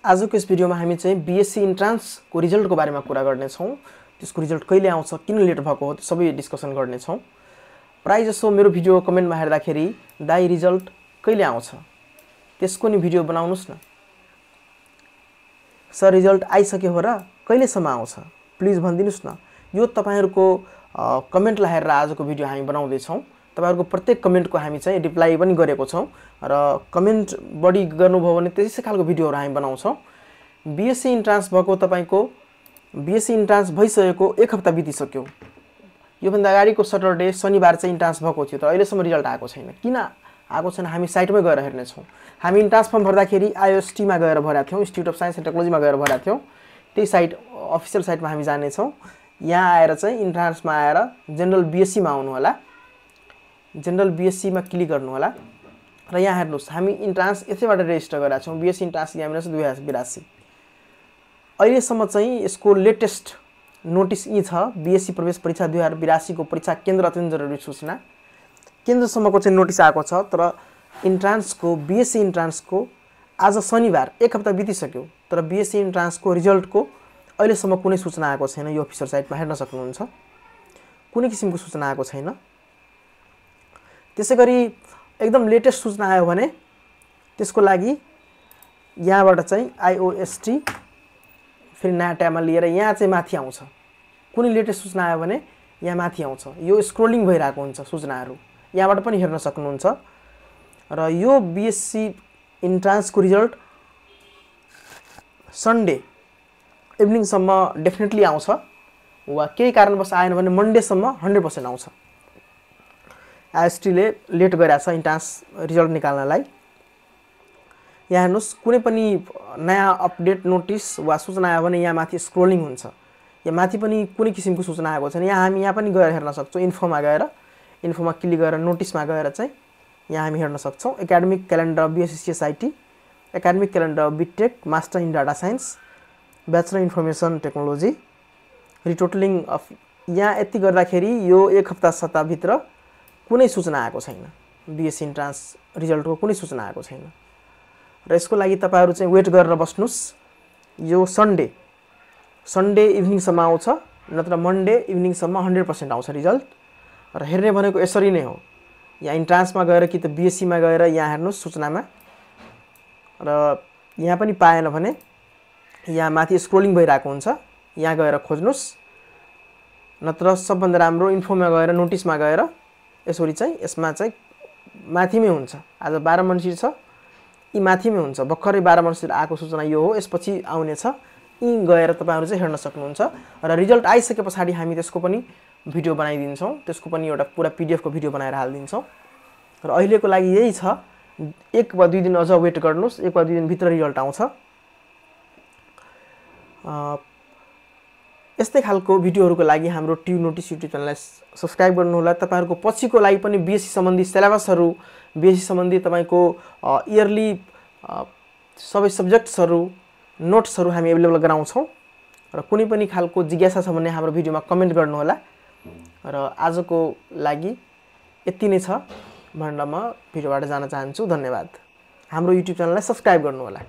आजको यस भिडियोमा हामी चाहिँ बीएससी इन्ट्रान्स को रिजल्टको बारेमा कुरा गर्ने छौं। त्यसको रिजल्ट कहिले आउँछ, किन लेट भएको हो, त्यो सबै डिस्कसन गर्ने छौं। प्राय जसो मेरो भिडियो कमेन्टमा हेर्दाखेरि दाइ रिजल्ट कहिले आउँछ, त्यसको नि भिडियो बनाउनुस् न सर, रिजल्ट आइसक्यो हो र कहिलेसम्म आउँछ प्लिज भनिदिनुस् न। यो तपाईहरुको कमेन्टलाई हेरेर आजको भिडियो हामी बनाउँदै छौं। तपाईहरुको प्रत्येक कमेन्टको हामी चाहिँ रिप्लाई पनि गरेको छौं र कमेन्ट बढी गर्नुभयो भने त्यसै खालको भिडियोहरु हामी बनाउँछौं। बीएससी इन्ट्रान्स भएको तपाईको बीएससी इन्ट्रान्स भइसकेको 1 हप्ता बितिसक्यो। यो भन्दा अगाडिको सटरडे शनिबार चाहिँ इन्ट्रान्स भएको थियो, तर अहिलेसम्म रिजल्ट आएको छैन। किन आएको छैन हामी साइटमै गएर हेर्ने छौं। हामी इन्ट्रान्स फर्म भर्दाखेरि आईओएसटी मा गएर भरेका थियौं, institute of science and technology मा गएर भरेका थियौं। त्यही साइट अफिसियल साइटमा हामी जाने छौं। यहाँ आएर चाहिँ इन्ट्रान्समा आएर जनरल बीएससी मा आउनु होला। जनरल बीएससी मा क्लिक गर्नु होला र यहाँ हेर्नुस् हामी इन्ट्रान्स यसैबाट रेजिस्टर गरेका छौं। BSc entrance examination 2082। अहिलेसम्म चाहिँ यसको लेटेस्ट नोटिस यी छ, बीएससी प्रवेश परीक्षा 2082 को परीक्षा केन्द्र अत्यन्त जरुरी सूचना। केन्द्रसम्मको चाहिँ नोटिस आएको छ, तर इन्ट्रान्सको बीएससी इन्ट्रान्सको आज शनिबार 1 हप्ता बितिसक्यो, तर बीएससी इन्ट्रान्सको रिजल्टको अहिलेसम्म कुनै सूचना आएको छैन। यो अफिसियल साइटमा हेर्न सक्नुहुन्छ, कुनै किसिमको सूचना आएको छैन। त्यसैगरी एकदम लेटेस्ट सूचना आयो भने त्यसको लागि यहाँबाट चाहिँ आईओएसटी फेरि नयाँ ट्याबमा लिएर यहाँ चाहिँ माथि आउँछ। कुनै लेटेस्ट सूचना आयो भने यहाँ माथि आउँछ। यो स्क्रोलिङ भइरहेको हुन्छ सूचनाहरू, यहाँबाट पनि हेर्न सक्नुहुन्छ। र यो बीएससी इन्ट्रान्सको रिजल्ट सन्डे इभिनिङसम्म डेफिनेटली आउँछ, वा केही कारणवश आएन भने मन्डेसम्म 100% आउँछ। आईएसटीले लेट गरेको छ इन्ट्रान्स रिजल्ट निकाल्नलाई। यहाँ हेर्नुस् कुनै पनि नयाँ अपडेट नोटिस वा सूचना आयो भने यहाँ माथि स्क्रोलिङ हुन्छ। यहाँ माथि पनि कुनै किसिमको सूचना आएको छैन। यहाँ हामी यहाँ पनि गएर हेर्न सक्छौं। इन्फोमा गएर इन्फोमा क्लिक गरेर नोटिसमा गएर चाहिँ यहाँ हामी हेर्न सक्छौं। Academic calendar BSc CSIT, academic calendar BTech, master in data science, bachelor information technology, retotalling of. यहाँ यति गर्दाखेरि यो 1 हप्ता सत्ताभित्र कुनै सूचना आएको छैन। बीएससी इन्ट्रान्स रिजल्टको कुनै सूचना आएको छैन र यसको लागि तपाईहरु चाहिँ वेट गरेर बस्नुस्। यो सन्डे इभिनिङसम्म आउँछ, नत्र मन्डे इभिनिङसम्म 100% आउँछ रिजल्ट। र हेर्ने भनेको यसरी नै हो। यहाँ इन्ट्रान्समा गएर कि त बीएससी मा गएर यहाँ हेर्नुस् सूचनामा, र यहाँ पनि पाएन भने यहाँ माथि स्क्रोलिङ भइरहेको हुन्छ, यहाँ गएर खोज्नुस्। नत्र सबभन्दा राम्रो इन्फोमा गएर नोटिसमा गएर यसरी चाहिँ यसमा चाहिँ माथिमै हुन्छ। आज 12 मन्सिर छ, यी माथिमै हुन्छ। भर्खरै 12 मन्सिर आएको सूचना यो हो, यसपछि आउने छ। यी गएर तपाईहरु चाहिँ हेर्न सक्नुहुन्छ। र रिजल्ट आइसकेपछि हामी त्यसको पनि भिडियो बनाइदिन्छौं। त्यसको पनि एउटा पुरा पीडीएफ को भिडियो बनाएर हाल्दिन्छौं। र अहिलेको लागि यही छ। 1 वा 2 दिन अझ वेट गर्नुस्, 1 वा 2 दिन भित्र रिजल्ट आउँछ। यस्तै खालको भिडियोहरुको लागि हाम्रो ट्यु नोटिस युट्युब च्यानललाई सब्स्क्राइब गर्नु होला। तपाईहरुको पछिको लागि पनि बीएससी सम्बन्धी सिलेबसहरु, बीएससी सम्बन्धी तपाईको इयरली सबै सब्जेक्ट्सहरु, नोट्सहरु हामी अवेलेबल गराउँछौं। र कुनै पनि खालको जिज्ञासा छ भने हाम्रो भिडियोमा कमेन्ट गर्नु होला। र आजको लागि यति नै छ भनेर म भिडियोबाट जान चाहन्छु। धन्यवाद। हाम्रो युट्युब च्यानललाई सब्स्क्राइब गर्नु होला।